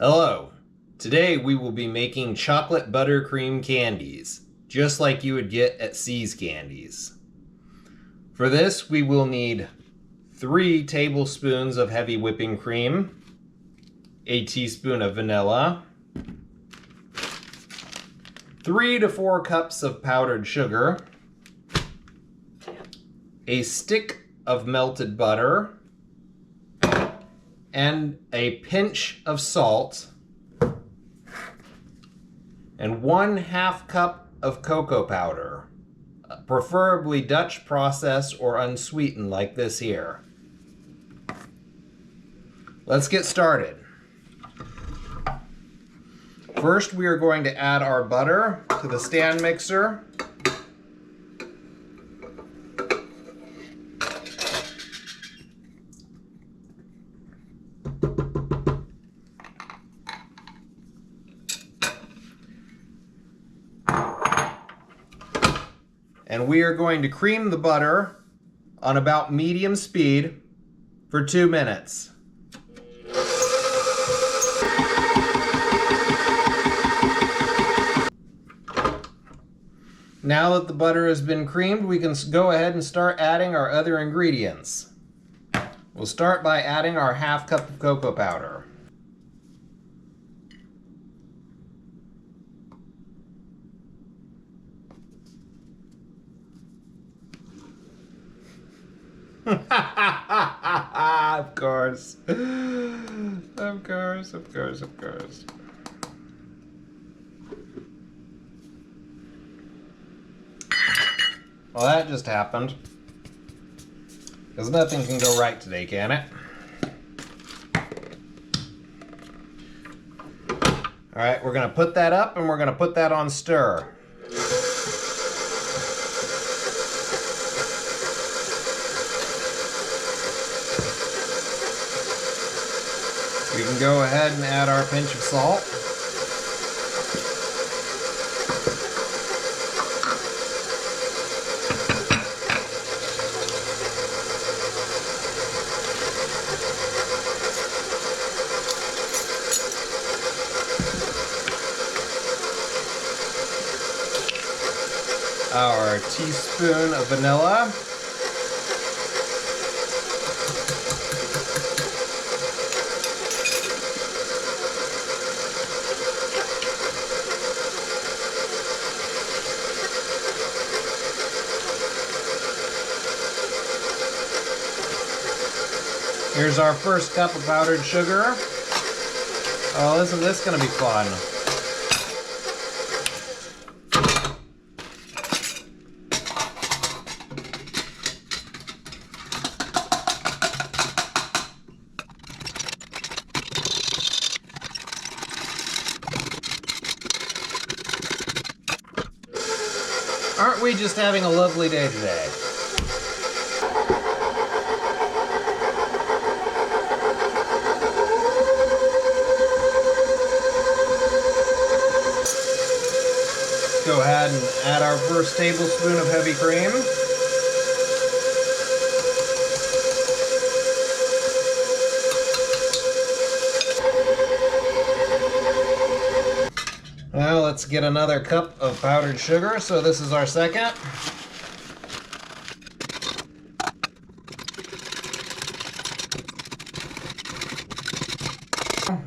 Hello! Today we will be making chocolate buttercream candies, just like you would get at C's Candies. For this we will need 3 tablespoons of heavy whipping cream, a teaspoon of vanilla, 3 to 4 cups of powdered sugar, a stick of melted butter, and a pinch of salt, and 1/2 cup of cocoa powder, preferably Dutch process or unsweetened like this here. Let's get started. First, we are going to add our butter to the stand mixer. And we are going to cream the butter on about medium speed for 2 minutes. Now that the butter has been creamed, we can go ahead and start adding our other ingredients. We'll start by adding our 1/2 cup of cocoa powder. Of course. Of course, of course, of course. Well, that just happened. Because nothing can go right today, can it? Alright, we're going to put that up and we're going to put that on stir. We can go ahead and add our pinch of salt. Our teaspoon of vanilla. Here's our first cup of powdered sugar. Oh, isn't this going to be fun? Aren't we just having a lovely day today? Go ahead and add our first tablespoon of heavy cream. Now let's get another cup of powdered sugar, so this is our second.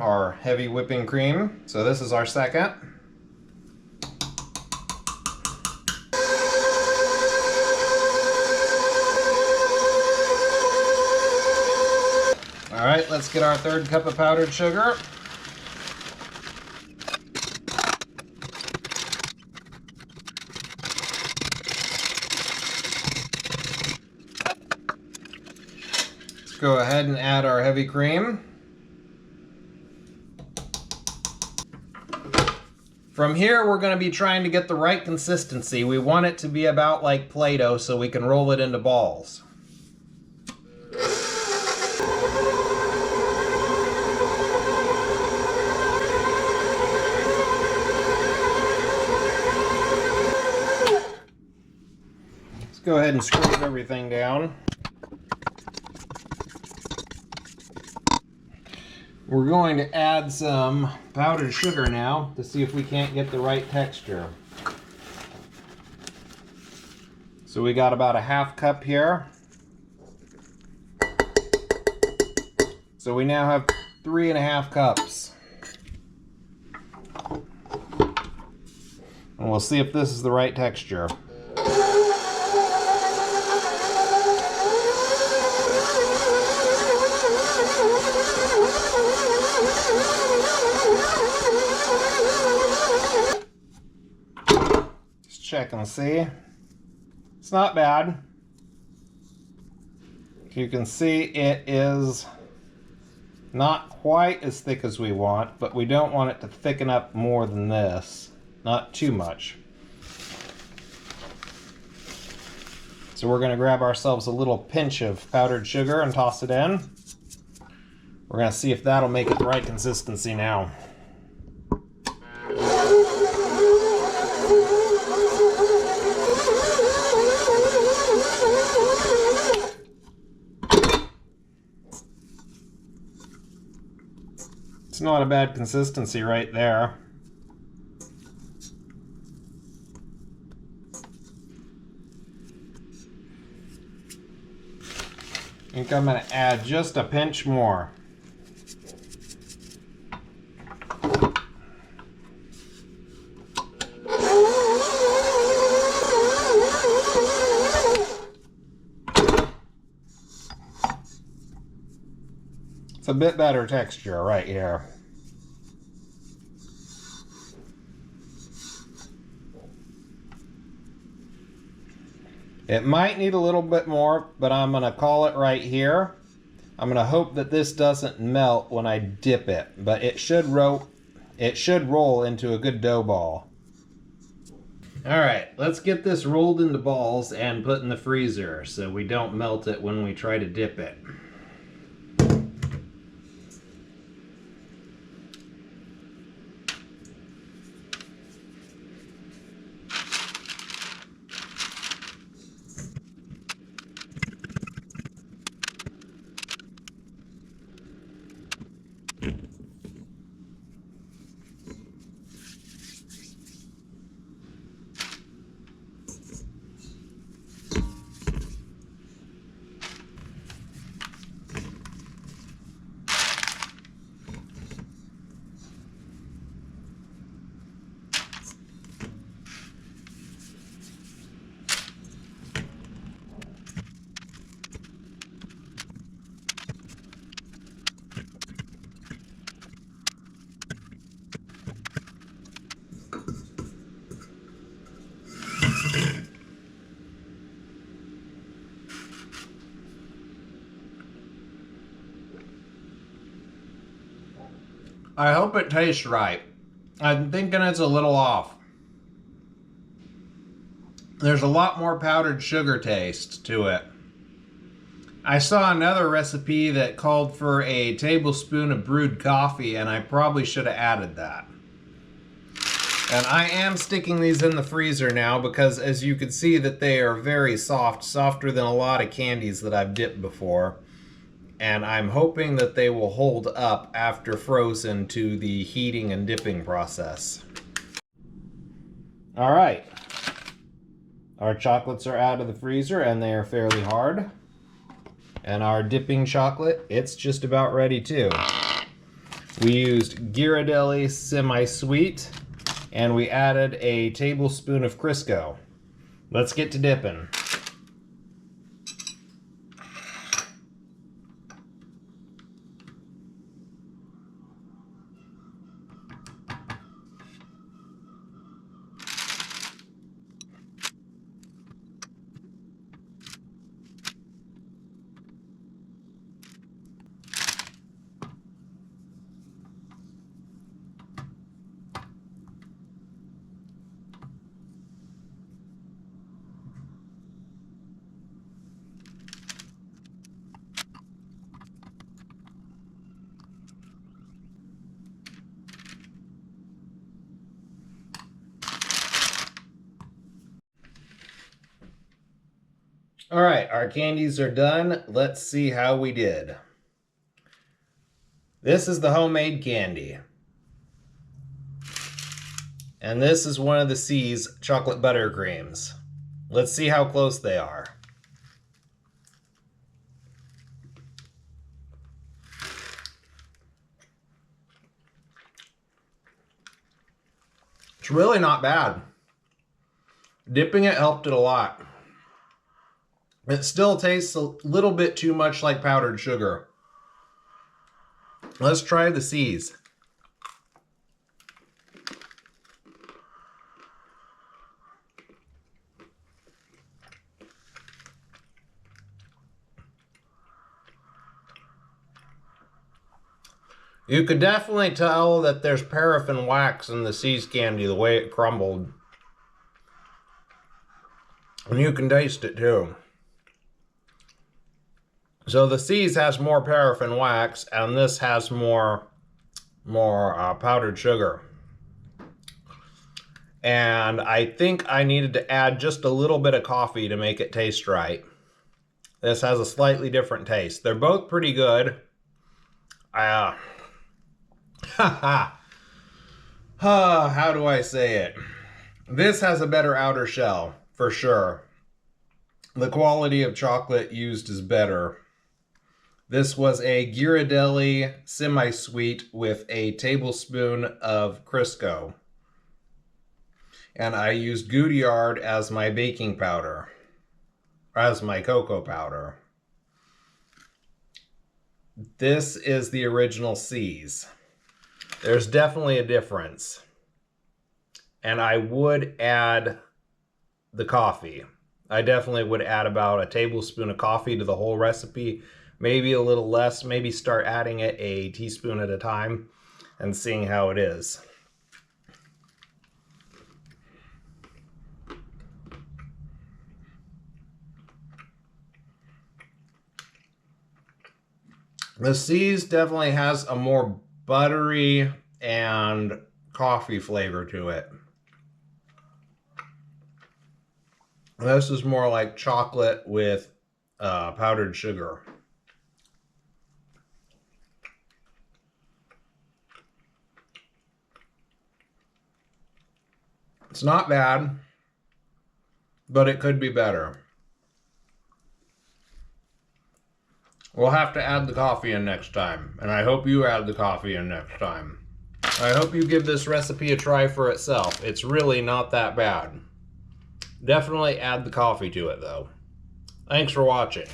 Our heavy whipping cream, so this is our second. Alright, let's get our third cup of powdered sugar. Let's go ahead and add our heavy cream. From here, we're going to be trying to get the right consistency. We want it to be about like Play-Doh so we can roll it into balls. Go ahead and scrape everything down. We're going to add some powdered sugar now to see if we can't get the right texture. So we got about a half cup here. So we now have 3.5 cups. And we'll see if this is the right texture. Just check and see. It's not bad. You can see it is not quite as thick as we want, but we don't want it to thicken up more than this. Not too much. So we're going to grab ourselves a little pinch of powdered sugar and toss it in. We're going to see if that'll make it the right consistency now. It's not a bad consistency right there. I think I'm going to add just a pinch more. It's a bit better texture right here. It might need a little bit more, but I'm going to call it right here. I'm going to hope that this doesn't melt when I dip it, but it should roll into a good dough ball. Alright, let's get this rolled into balls and put in the freezer so we don't melt it when we try to dip it. I hope it tastes right. I'm thinking it's a little off. There's a lot more powdered sugar taste to it. I saw another recipe that called for a tablespoon of brewed coffee, and I probably should have added that. And I am sticking these in the freezer now because, as you can see, that they are very soft, softer than a lot of candies that I've dipped before. And I'm hoping that they will hold up after frozen to the heating and dipping process. All right. Our chocolates are out of the freezer and they are fairly hard. And our dipping chocolate, it's just about ready too. We used Ghirardelli semi-sweet and we added a tablespoon of Crisco. Let's get to dipping. All right, our candies are done. Let's see how we did. This is the homemade candy. And this is one of the C's chocolate buttercreams. Let's see how close they are. It's really not bad. Dipping it helped it a lot. It still tastes a little bit too much like powdered sugar. Let's try the C's. You could definitely tell that there's paraffin wax in the C's candy, the way it crumbled. And you can taste it too. So the C's has more paraffin wax, and this has more powdered sugar. And I think I needed to add just a little bit of coffee to make it taste right. This has a slightly different taste. They're both pretty good. How do I say it? This has a better outer shell, for sure. The quality of chocolate used is better. This was a Ghirardelli semi-sweet with a tablespoon of Crisco. And I used Goudiard as my baking powder, as my cocoa powder. This is the original C's. There's definitely a difference. And I would add the coffee. I definitely would add about a tablespoon of coffee to the whole recipe. Maybe a little less. Maybe start adding it a teaspoon at a time and seeing how it is. The C's definitely has a more buttery and coffee flavor to it. This is more like chocolate with powdered sugar. It's not bad, but it could be better. We'll have to add the coffee in next time, and I hope you add the coffee in next time. I hope you give this recipe a try for itself. It's really not that bad. Definitely add the coffee to it, though. Thanks for watching.